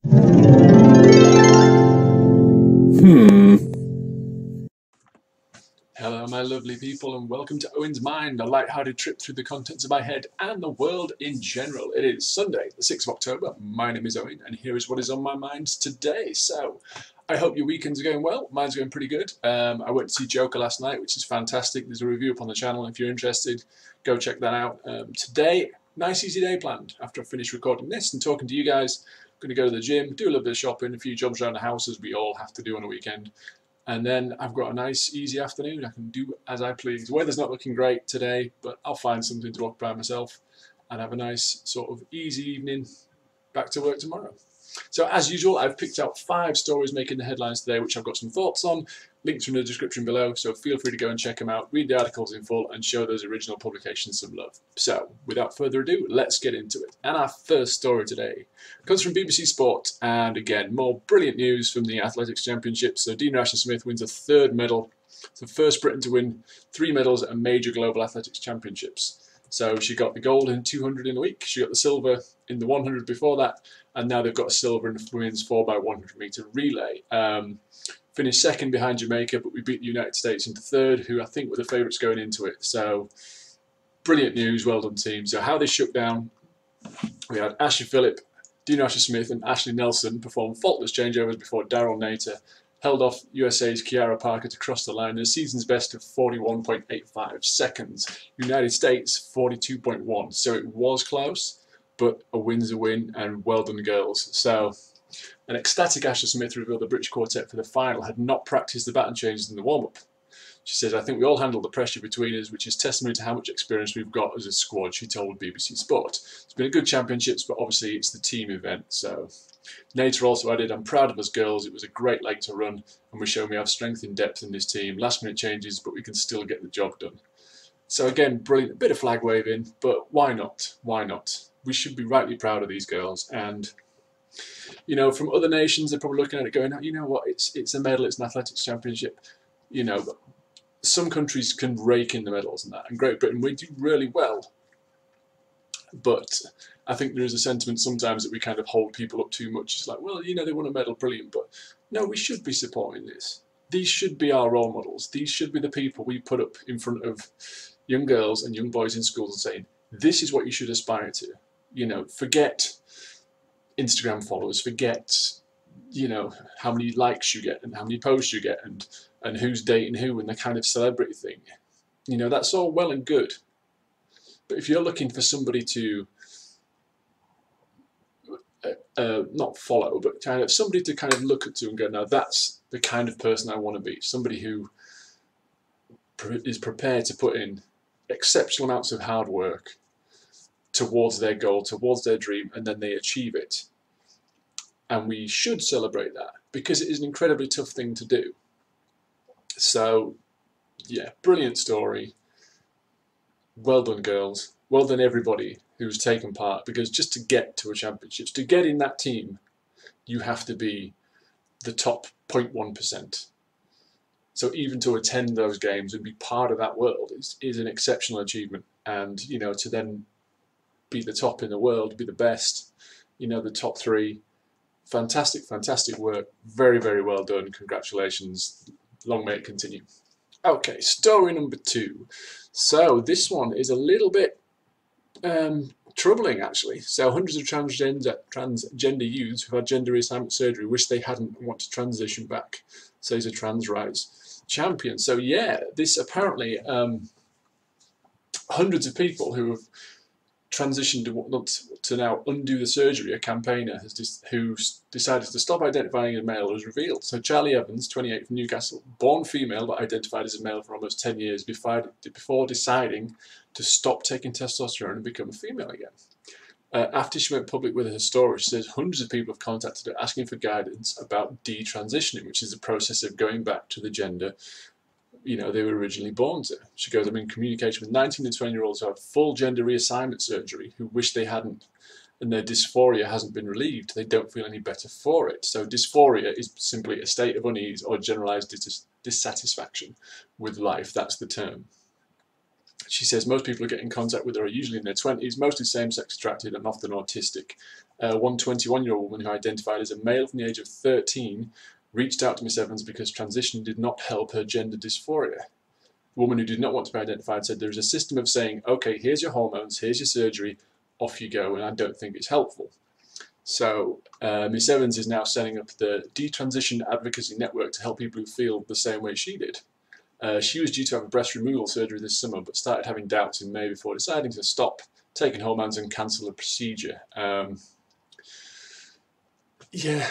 Hello, my lovely people, and welcome to Owen's Mind, a light-hearted trip through the contents of my head and the world in general. It is Sunday, the 6th of October. My name is Owen, and here is what is on my mind today. So, I hope your weekends are going well. Mine's going pretty good. I went to see Joker last night, which is fantastic. There's a review up on the channel. If you're interested, go check that out. Today, nice easy day planned. After I finish recording this and talking to you guys, I'm going to go to the gym, do a little bit of shopping, a few jobs around the house, as we all have to do on a weekend. And then I've got a nice, easy afternoon. I can do as I please. The weather's not looking great today, but I'll find something to occupy myself and have a nice, sort of easy evening. Back to work tomorrow. So as usual, I've picked out 5 stories making the headlines today, which I've got some thoughts on. Links are in the description below, so feel free to go and check them out, read the articles in full, and show those original publications some love. So, without further ado, let's get into it. And our first story today comes from BBC Sport, and again, more brilliant news from the Athletics Championships. So Dean Smith wins a 3rd medal. It's the first Briton to win 3 medals at a major global athletics championships. So she got the gold in 200 in a week, she got the silver in the 100 before that, and now they've got a silver in the women's 4x100 metre relay. Finished 2nd behind Jamaica, but we beat the United States into 3rd, who I think were the favourites going into it. So brilliant news, well done team. So how they shook down, we had Ashley Phillip, Dean Smith and Ashley Nelson perform faultless changeovers before Daryl Nater held off USA's Kiara Parker to cross the line in a season's best of 41.85 seconds. United States 42.1. So it was close, but a win's a win, and well done girls. So an ecstatic Ashley Smith revealed the British quartet for the final had not practiced the baton changes in the warm-up. She says, "I think we all handled the pressure between us, which is testimony to how much experience we've got as a squad," she told BBC Sport. "It's been a good championships, but obviously it's the team event." So Nater also added, "I'm proud of us girls. It was a great leg to run, and we showed we have strength in depth in this team. Last minute changes, but we can still get the job done." So again, brilliant. A bit of flag waving, but why not? Why not? We should be rightly proud of these girls. And you know, from other nations, they're probably looking at it going, "You know what? It's a medal. It's an athletics championship." You know, but some countries can rake in the medals and that, and Great Britain, we do really well. But I think there is a sentiment sometimes that we kind of hold people up too much. It's like, well, you know, they won a medal, brilliant, but no, we should be supporting this. These should be our role models. These should be the people we put up in front of young girls and young boys in schools and saying, this is what you should aspire to. You know, forget Instagram followers, forget, you know, how many likes you get and how many posts you get and who's dating who and the kind of celebrity thing. You know, that's all well and good. But if you're looking for somebody to not follow, but kind of somebody to kind of look at to and go, now that's the kind of person I want to be. Somebody who is prepared to put in exceptional amounts of hard work towards their goal, towards their dream, and then they achieve it. And we should celebrate that, because it is an incredibly tough thing to do. So, yeah, brilliant story. Well done, girls. Well done, everybody who's taken part, because just to get to a championships, to get in that team, you have to be the top 0.1%. So even to attend those games and be part of that world is an exceptional achievement. And, you know, to then be the top in the world, be the best, you know, the top 3, fantastic, fantastic work. Very, very well done. Congratulations. Long may it continue. Okay, story number 2. So this one is a little bit troubling, actually. So hundreds of transgender youths who've had gender reassignment surgery wish they hadn't and want to transition back, says a trans rights champion. So yeah, this apparently hundreds of people who have transitioned to now undo the surgery, a campaigner who decided to stop identifying as male, was revealed. So Charlie Evans, 28 from Newcastle, born female but identified as a male for almost 10 years before deciding to stop taking testosterone and become a female again. After she went public with her story, she says hundreds of people have contacted her asking for guidance about detransitioning, which is the process of going back to the gender you know, they were originally born to. She goes, I'm in communication with 19 and 20-year-olds who have full gender reassignment surgery who wish they hadn't, and their dysphoria hasn't been relieved. They don't feel any better for it. So dysphoria is simply a state of unease or generalized dissatisfaction with life. That's the term. She says most people who get in contact with her are usually in their 20s, mostly same-sex attracted and often autistic. One 21-year-old woman who identified as a male from the age of 13 reached out to Miss Evans because transition did not help her gender dysphoria. The woman who did not want to be identified said there is a system of saying, okay, here's your hormones, here's your surgery, off you go, and I don't think it's helpful. So Miss Evans is now setting up the Detransition Advocacy Network to help people who feel the same way she did. She was due to have a breast removal surgery this summer, but started having doubts in May before deciding to stop taking hormones and cancel the procedure. Yeah,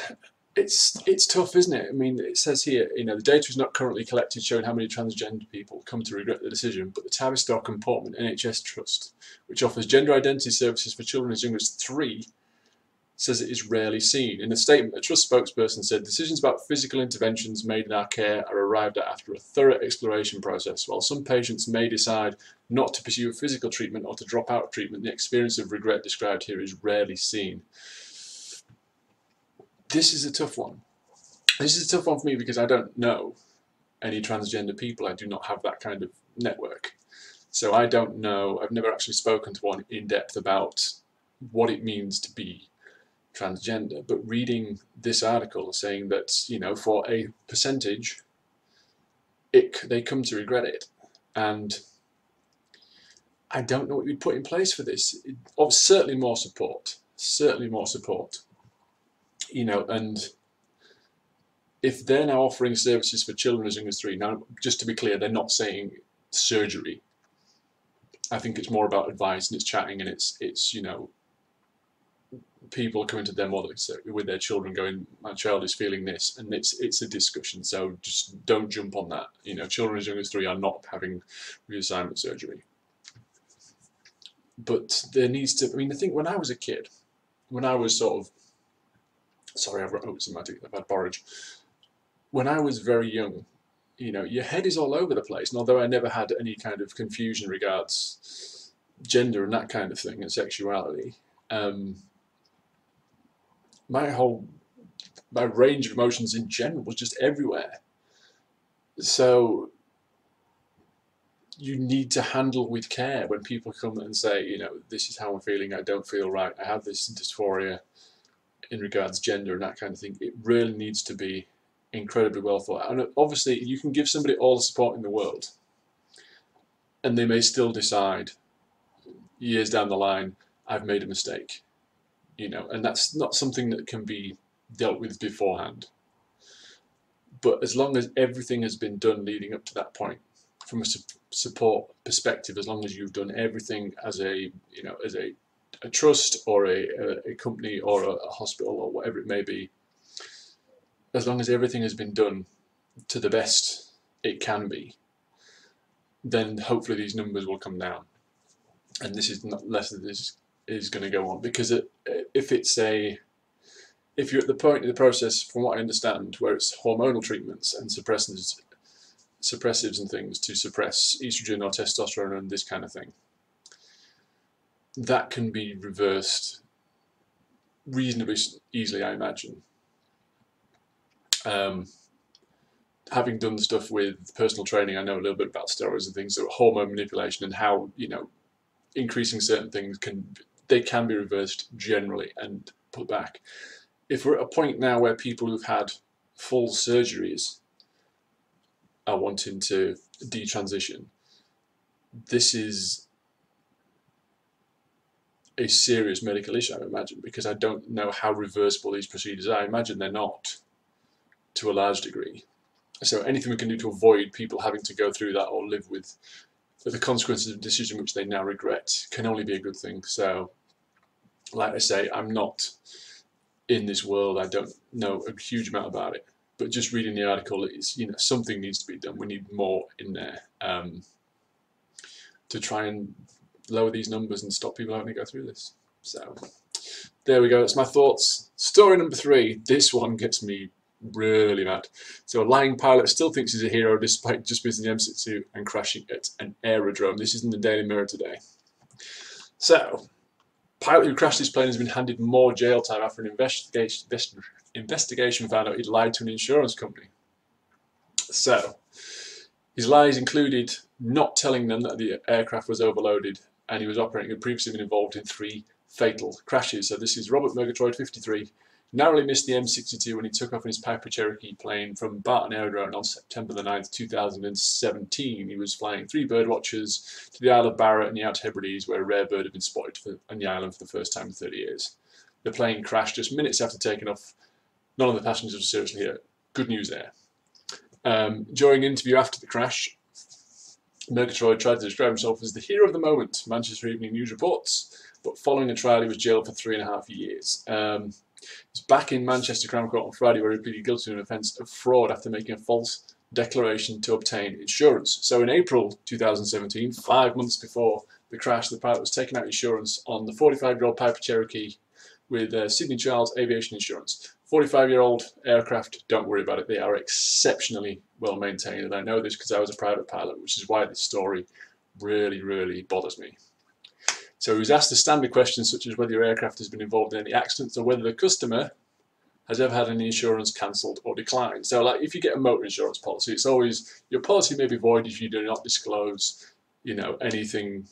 it's tough, isn't it? I mean, it says here, you know, the data is not currently collected showing how many transgender people come to regret the decision, but the Tavistock and Portman NHS Trust, which offers gender identity services for children as young as 3, says it is rarely seen. In a statement, the Trust spokesperson said, decisions about physical interventions made in our care are arrived at after a thorough exploration process. While some patients may decide not to pursue a physical treatment or to drop out of treatment, the experience of regret described here is rarely seen. This is a tough one. This is a tough one for me because I don't know any transgender people. I do not have that kind of network. So I don't know, I've never actually spoken to one in depth about what it means to be transgender, but reading this article saying that, you know, for a percentage, they come to regret it, and I don't know what you'd put in place for this. Certainly more support, you know, and if they're now offering services for children as young as 3, now just to be clear, they're not saying surgery. I think it's more about advice, and it's chatting, and it's you know, people coming to their mother with their children going, my child is feeling this, and it's a discussion, so just don't jump on that. You know, children as young as 3 are not having reassignment surgery. But there needs to, I mean, I think when I was a kid, when I was sort of, sorry, I've got oats in my teeth, I've had porridge. When I was very young, you know, your head is all over the place, and although I never had any kind of confusion regards gender and that kind of thing and sexuality, my range of emotions in general was just everywhere. So you need to handle with care when people come and say, you know, this is how I'm feeling, I don't feel right, I have this dysphoria in regards to gender and that kind of thing. It really needs to be incredibly well thought out. And obviously you can give somebody all the support in the world, and they may still decide years down the line, I've made a mistake. You know, and that's not something that can be dealt with beforehand. But as long as everything has been done leading up to that point, from a support perspective, as long as you've done everything as a, you know, as a trust or a company or a hospital or whatever it may be, as long as everything has been done to the best it can be, then hopefully these numbers will come down, and this is not less of this is going to go on, because if you're at the point in the process, from what I understand, where it's hormonal treatments and suppressives and things to suppress estrogen or testosterone and this kind of thing, that can be reversed reasonably easily, I imagine. Having done stuff with personal training, I know a little bit about steroids and things, so hormone manipulation and how, you know, increasing certain things can be reversed generally and put back. If we're at a point now where people who've had full surgeries are wanting to detransition, this is a serious medical issue, I imagine, because I don't know how reversible these procedures are. I imagine they're not, to a large degree. So anything we can do to avoid people having to go through that or live with the consequences of a decision which they now regret can only be a good thing. So, like I say, I'm not in this world, I don't know a huge amount about it, but just reading the article, is, you know, something needs to be done. We need more in there to try and lower these numbers and stop people having to go through this. So there we go, that's my thoughts. Story number 3, this one gets me really mad. So a lying pilot still thinks he's a hero despite just missing the exit suit and crashing at an aerodrome. This is in the Daily Mirror today. So, pilot who crashed his plane has been handed more jail time after an investigation found out he'd lied to an insurance company. So, His lies included not telling them that the aircraft was overloaded and he was operating and previously been involved in 3 fatal crashes. So this is Robert Murgatroyd, 53, narrowly missed the M62 when he took off in his Piper Cherokee plane from Barton Aerodrome on September the 9th, 2017. He was flying 3 birdwatchers to the Isle of Barra and the Outer Hebrides, where a rare bird had been spotted on the island for the first time in 30 years. The plane crashed just minutes after taking off. None of the passengers were seriously hurt. Good news there. During an interview after the crash, Murgatroyd tried to describe himself as the hero of the moment, Manchester Evening News reports, but following a trial he was jailed for 3.5 years. He's back in Manchester Crown Court on Friday, where he pleaded guilty to an offence of fraud after making a false declaration to obtain insurance. So in April 2017, 5 months before the crash, the pilot was taking out insurance on the 45-year-old Piper Cherokee with Sydney Charles Aviation Insurance. 45-year-old aircraft, don't worry about it, they are exceptionally well maintained, and I know this because I was a private pilot, which is why this story really, really bothers me. So he was asked the standard questions such as whether your aircraft has been involved in any accidents or whether the customer has ever had any insurance cancelled or declined. So like if you get a motor insurance policy, it's always, your policy may be void if you do not disclose, anything,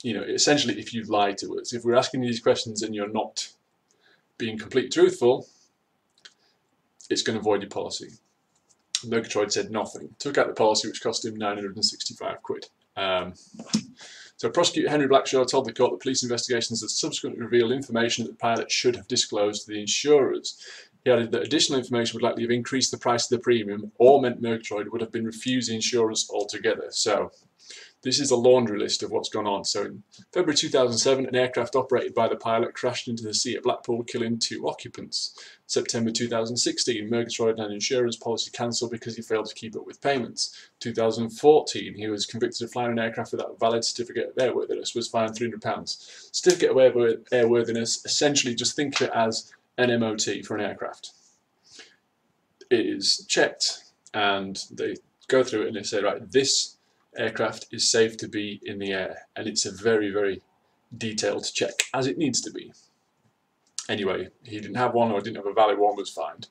essentially if you lie to us. If we're asking these questions and you're not being completely truthful, it's going to void your policy. Murgatroyd said nothing. Took out the policy, which cost him 965 quid. So Prosecutor Henry Blackshaw told the court that police investigations had subsequently revealed information that the pilot should have disclosed to the insurers. He added that additional information would likely have increased the price of the premium or meant Murgatroyd would have been refused insurance altogether. So this is a laundry list of what's gone on. So in February 2007, an aircraft operated by the pilot crashed into the sea at Blackpool, killing 2 occupants. September 2016, Murgatroyd had an insurance policy cancelled because he failed to keep up with payments. 2014, he was convicted of flying an aircraft without a valid certificate of airworthiness, was fined £300. Certificate of airworthiness, essentially just think of it as an MOT for an aircraft. It is checked and they go through it and they say, right, this aircraft is safe to be in the air, and it's a very, very detailed check, as it needs to be. Anyway, he didn't have one, or didn't have a valid one, was fined.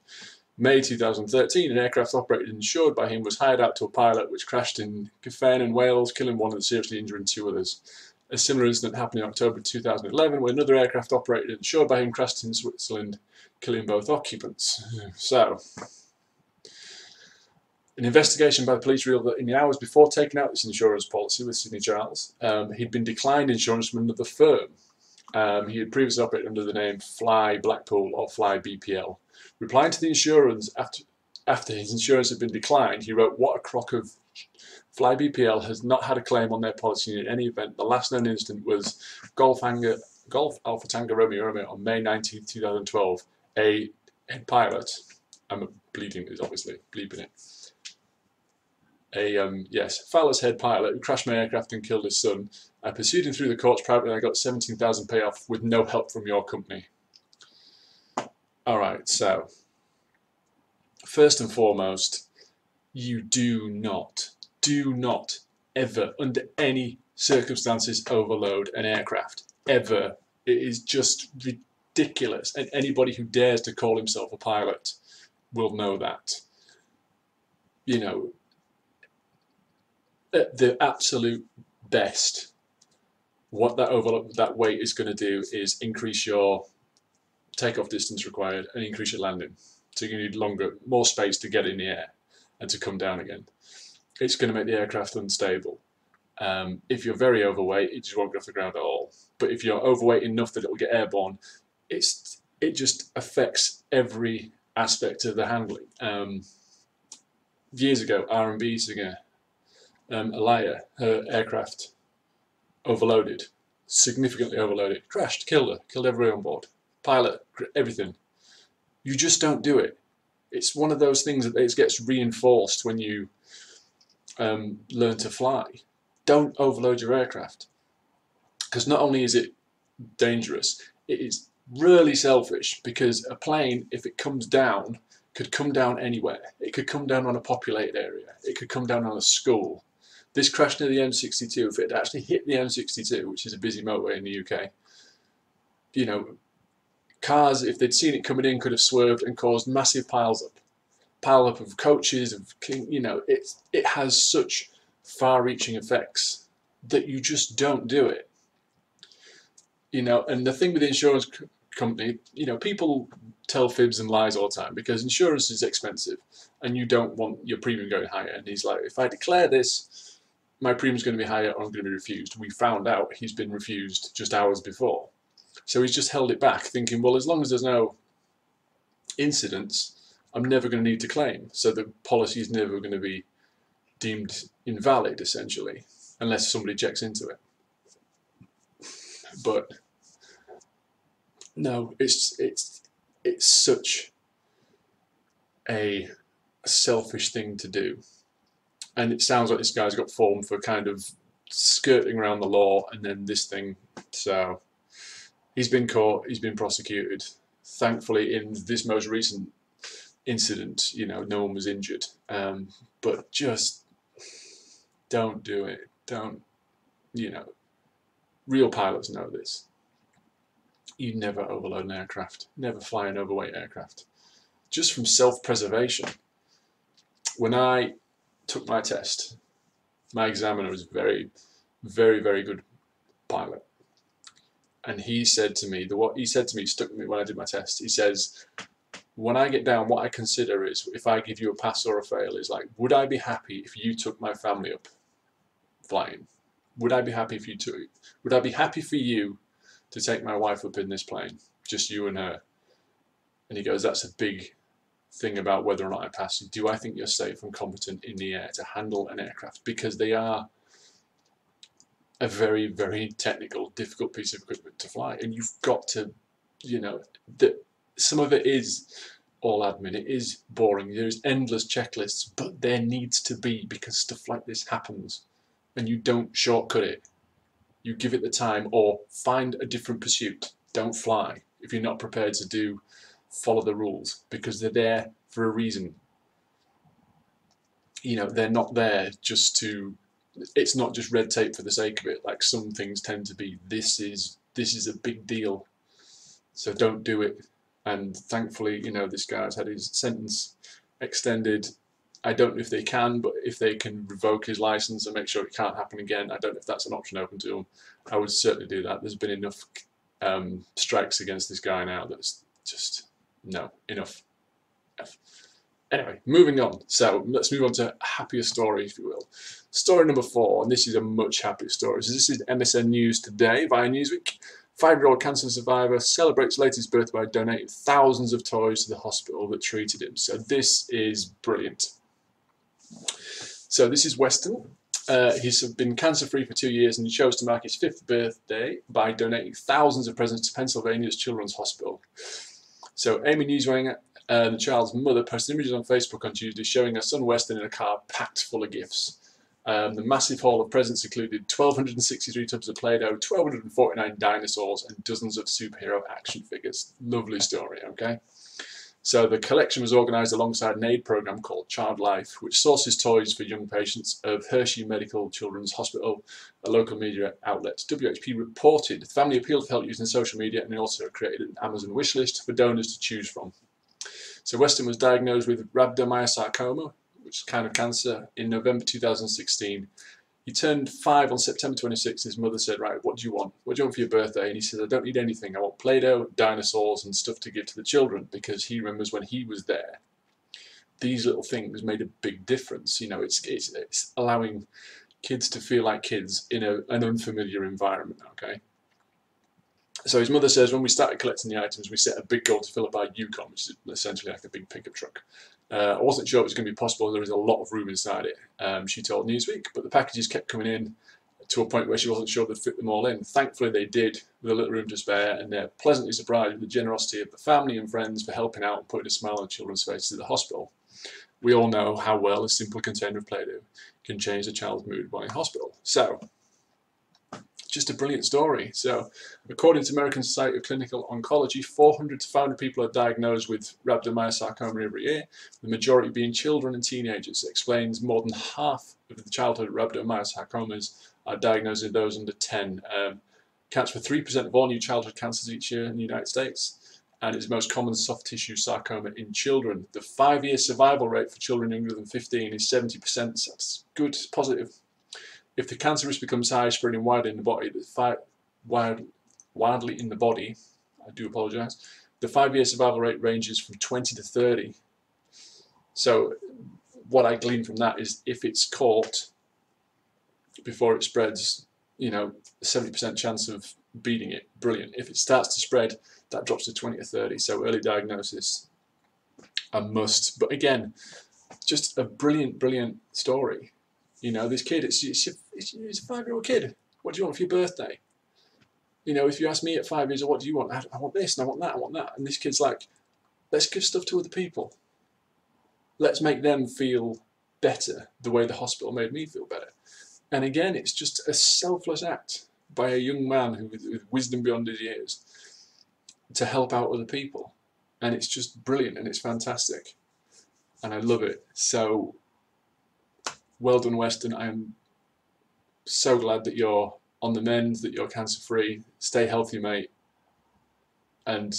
May 2013, an aircraft operated and insured by him was hired out to a pilot which crashed in Caerphilly in Wales, killing 1 and seriously injuring 2 others. A similar incident happened in October 2011 when another aircraft operated and insured by him crashed in Switzerland, killing both occupants. So, an investigation by the police revealed that in the hours before taking out this insurance policy with Sydney Charles, he'd been declined insurance from another firm. He had previously operated under the name Fly Blackpool or Fly BPL. Replying to the insurance after his insurance had been declined, he wrote, "What a crock of Fly BPL has not had a claim on their policy in any event. The last known incident was Golf Alpha Tango Romeo on May 19, 2012. A head pilot," I'm bleeding is obviously bleeping it. Fowler's head pilot who crashed my aircraft and killed his son. I pursued him through the courts privately and I got 17,000 payoff with no help from your company. Alright, so first and foremost, you do not ever, under any circumstances, overload an aircraft. Ever. It is just ridiculous. And anybody who dares to call himself a pilot will know that. At the absolute best, what that weight is going to do is increase your takeoff distance required and increase your landing. So you need more space to get in the air and to come down again. It's going to make the aircraft unstable. If you're very overweight, it just won't go off the ground at all. But if you're overweight enough that it will get airborne, it just affects every aspect of the handling. Years ago, R&B singer Aliyah, her aircraft overloaded, significantly overloaded, crashed, killed everyone on board, pilot, everything. You just don't do it. It's one of those things that it gets reinforced when you learn to fly. Don't overload your aircraft, because not only is it dangerous, it is really selfish, because a plane, if it comes down, could come down anywhere. It could come down on a populated area. It could come down on a school. This crash near the M62, if it had actually hit the M62, which is a busy motorway in the UK, cars, if they'd seen it coming in, could have swerved and caused massive piles up. pile up of coaches, it has such far-reaching effects that you just don't do it. And the thing with the insurance company, people tell fibs and lies all the time because insurance is expensive and you don't want your premium going higher. And he's like, if I declare this, my premium's going to be higher or I'm going to be refused. We found out he's been refused just hours before. So he's just held it back, thinking, well, as long as there's no incidents, I'm never going to need to claim. So the policy is never going to be deemed invalid, essentially, unless somebody checks into it. But no, it's such a selfish thing to do. And it sounds like this guy's got formed for kind of skirting around the law and then this thing. So he's been caught, he's been prosecuted. Thankfully, in this most recent incident, no one was injured. But just don't do it. Don't, real pilots know this. You never overload an aircraft, never fly an overweight aircraft. Just from self-preservation. When I took my test, my examiner was a very, very, very good pilot. And he said to me, stuck with me when I did my test. He says, when I get down, what I consider is, if I give you a pass or a fail, is like, would I be happy if you took my family up flying? Would I be happy if you took it? Would I be happy for you to take my wife up in this plane? Just you and her. And he goes, that's a big thing about whether or not I pass. Do I think you're safe and competent in the air to handle an aircraft? Because they are a very, very technical, difficult piece of equipment to fly. And you've got to, some of it is all admin. It is boring. There's endless checklists, but there needs to be, because stuff like this happens. And you don't shortcut it. You give it the time, or find a different pursuit. Don't fly if you're not prepared to follow the rules, because they're there for a reason. They're not there just to, it's not just red tape for the sake of it, like some things tend to be. This is a big deal, so don't do it. And thankfully, this guy's had his sentence extended. I don't know if they can, but if they can revoke his license and make sure it can't happen again, I don't know if that's an option open to them. I would certainly do that. There's been enough strikes against this guy now that's just, no, enough. Anyway, moving on. So let's move on to a happier story, if you will. Story number 4, and this is a much happier story. So this is MSN News today via Newsweek. 5-year-old cancer survivor celebrates latest birth by donating thousands of toys to the hospital that treated him. So this is brilliant. So this is Weston. He's been cancer-free for 2 years, and he chose to mark his 5th birthday by donating thousands of presents to Pennsylvania's Children's Hospital. So Amy Newswanger, the child's mother, posted images on Facebook on Tuesday showing her son Weston in a car packed full of gifts. The massive haul of presents included 1,263 tubs of Play-Doh, 1,249 dinosaurs, and dozens of superhero action figures. Lovely story, okay? So the collection was organised alongside an aid programme called Child Life, which sources toys for young patients of Hershey Medical Children's Hospital, a local media outlet. WHP reported the family appealed for help using social media, and they also created an Amazon wish list for donors to choose from. So Weston was diagnosed with rhabdomyosarcoma, which is a kind of cancer, in November 2016. He turned 5 on September 26th. His mother said, right, what do you want? What do you want for your birthday? And he said, I don't need anything. I want Play-Doh, dinosaurs, and stuff to give to the children, because he remembers when he was there, these little things made a big difference. It's allowing kids to feel like kids in an unfamiliar environment, okay? So his mother says, when we started collecting the items, we set a big goal to fill up our Yukon, which is essentially like a big pickup truck. I wasn't sure it was going to be possible. There was a lot of room inside it, she told Newsweek, but the packages kept coming in to a point where she wasn't sure they'd fit them all in. Thankfully they did, with a little room to spare, and they're pleasantly surprised with the generosity of the family and friends for helping out and putting a smile on children's faces at the hospital. We all know how well a simple container of Play-Doh can change a child's mood while in hospital. So, just a brilliant story. So, according to American Society of Clinical Oncology, 400 to 500 people are diagnosed with rhabdomyosarcoma every year, the majority being children and teenagers. It explains more than half of the childhood rhabdomyosarcomas are diagnosed in those under 10. Accounts for 3% of all new childhood cancers each year in the United States. and it's the most common soft tissue sarcoma in children. The 5-year survival rate for children younger than 15 is 70%. So that's good, it's positive. If the cancer risk becomes high, spreading widely in the body, widely in the body, I do apologise, the 5-year survival rate ranges from 20 to 30. So what I glean from that is if it's caught before it spreads, you know, 70% chance of beating it, brilliant. If it starts to spread, that drops to 20 to 30. So early diagnosis, a must. But again, just a brilliant, brilliant story. You know, this kid, it's a 5-year-old kid. What do you want for your birthday? You know, if you ask me at 5 years old, what do you want? I want this, and I want that, I want that. And this kid's like, let's give stuff to other people. Let's make them feel better the way the hospital made me feel better. And again, it's just a selfless act by a young man who, with wisdom beyond his years, to help out other people. And it's just brilliant and it's fantastic. And I love it. So, well done, Weston. I'm so glad that you're on the mend, that you're cancer-free. Stay healthy, mate. And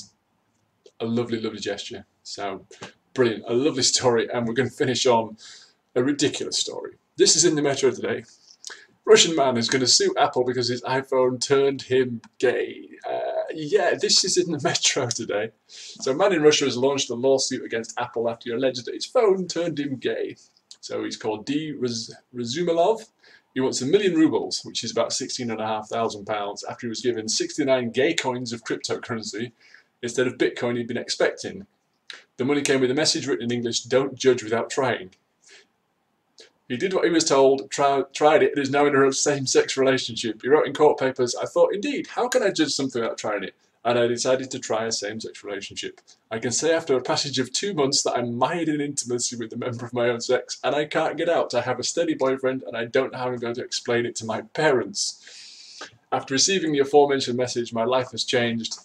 a lovely, lovely gesture. So, brilliant. A lovely story. And we're going to finish on a ridiculous story. This is in the Metro today. Russian man is going to sue Apple because his iPhone turned him gay. Yeah, this is in the Metro today. So a man in Russia has launched a lawsuit against Apple after he alleged that his phone turned him gay. So he's called D. Razumilov. He wants 1 million rubles, which is about £16,500, after he was given 69 gay coins of cryptocurrency instead of Bitcoin he'd been expecting. The money came with a message written in English, "Don't judge without trying." He did what he was told, tried it, and is now in a same-sex relationship. He wrote in court papers, "I thought, indeed, how can I judge something without trying it? And I decided to try a same-sex relationship. I can say after a passage of 2 months that I'm mired in intimacy with a member of my own sex, and I can't get out. I have a steady boyfriend, and I don't know how I'm going to explain it to my parents. After receiving the aforementioned message, my life has changed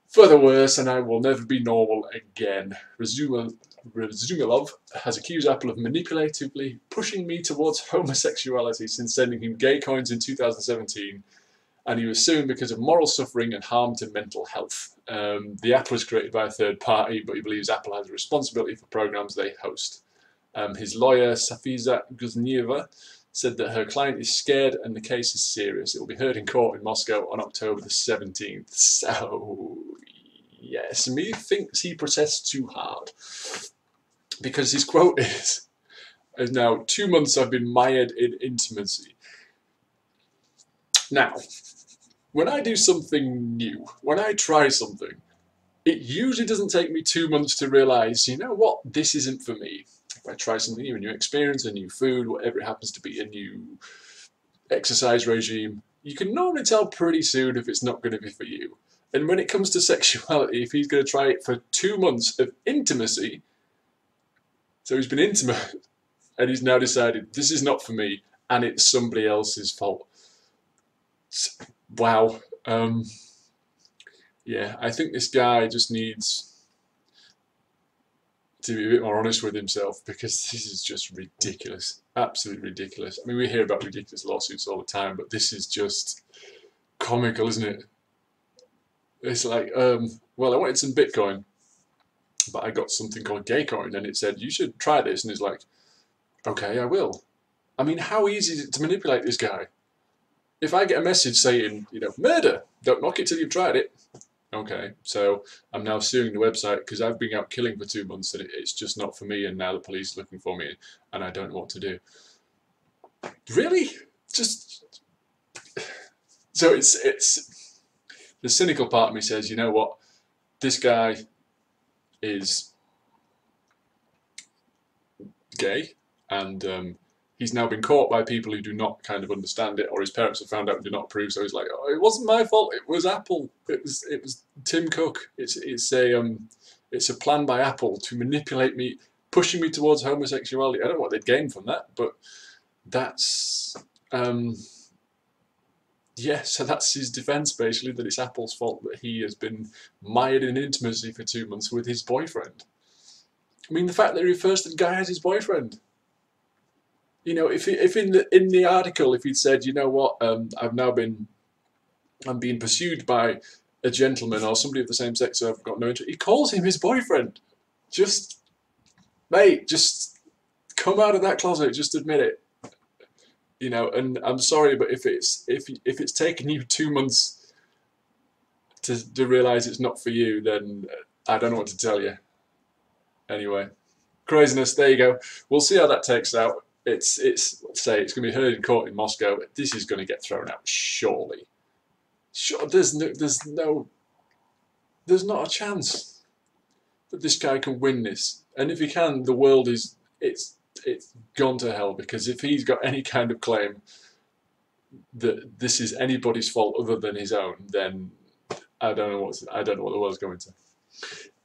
for the worse, and I will never be normal again." Razumilov has accused Apple of manipulatively pushing me towards homosexuality since sending him gay coins in 2017, and he was suing because of moral suffering and harm to mental health. The app was created by a third party, but he believes Apple has a responsibility for programs they host. His lawyer, Safiza Guznieva, said that her client is scared and the case is serious. It will be heard in court in Moscow on October the 17th. So, yes, me thinks he protests too hard. Because his quote is now 2 months I've been mired in intimacy. Now, when I do something new, when I try something, it usually doesn't take me 2 months to realise, you know what, this isn't for me. If I try something new, a new experience, a new food, whatever it happens to be, a new exercise regime, you can normally tell pretty soon if it's not going to be for you. And when it comes to sexuality, if he's going to try it for 2 months of intimacy, so he's been intimate, and he's now decided, this is not for me, and it's somebody else's fault. Wow. Yeah, I think this guy just needs to be a bit more honest with himself, because this is just ridiculous. Absolutely ridiculous. I mean, we hear about ridiculous lawsuits all the time, but this is just comical, isn't it? It's like, well, I wanted some Bitcoin, but I got something called Gaycoin, and it said, you should try this. And it's like, okay, I will. I mean, how easy is it to manipulate this guy? If I get a message saying, you know, murder, don't knock it till you've tried it. Okay, so I'm now suing the website because I've been out killing for 2 months and it's just not for me, and now the police are looking for me and I don't know what to do. Really? Just... So it's the cynical part of me says, you know what, this guy is gay, and he's now been caught by people who do not kind of understand it, or his parents have found out and do not approve. So he's like, oh, it wasn't my fault. It was Apple. It was Tim Cook. It's a plan by Apple to manipulate me, pushing me towards homosexuality. I don't know what they'd gain from that, but that's yeah. So that's his defence basically, that it's Apple's fault that he has been mired in intimacy for 2 months with his boyfriend. I mean, the fact that he refers to the guy as his boyfriend. You know, if in the article, if he'd said, you know what, I'm being pursued by a gentleman or somebody of the same sex who I've got no interest, he calls him his boyfriend. Just, mate, just come out of that closet. Just admit it. You know, and I'm sorry, but if it's taken you 2 months to realise it's not for you, then I don't know what to tell you. Anyway, craziness. There you go. We'll see how that takes out. It's let's say it's going to be heard in court in Moscow. This is going to get thrown out, surely. Sure, there's not a chance that this guy can win this. And if he can, the world it's gone to hell, because if he's got any kind of claim that this is anybody's fault other than his own, then I don't know what the world's going to.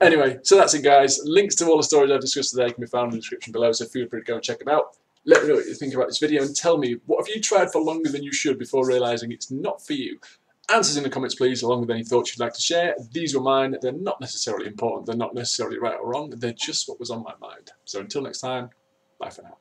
Anyway, so that's it, guys. Links to all the stories I've discussed today can be found in the description below, so feel free to go and check them out. Let me know what you think about this video and tell me, what have you tried for longer than you should before realising it's not for you? Answers in the comments, please, along with any thoughts you'd like to share. These were mine. They're not necessarily important. They're not necessarily right or wrong. They're just what was on my mind. So until next time, bye for now.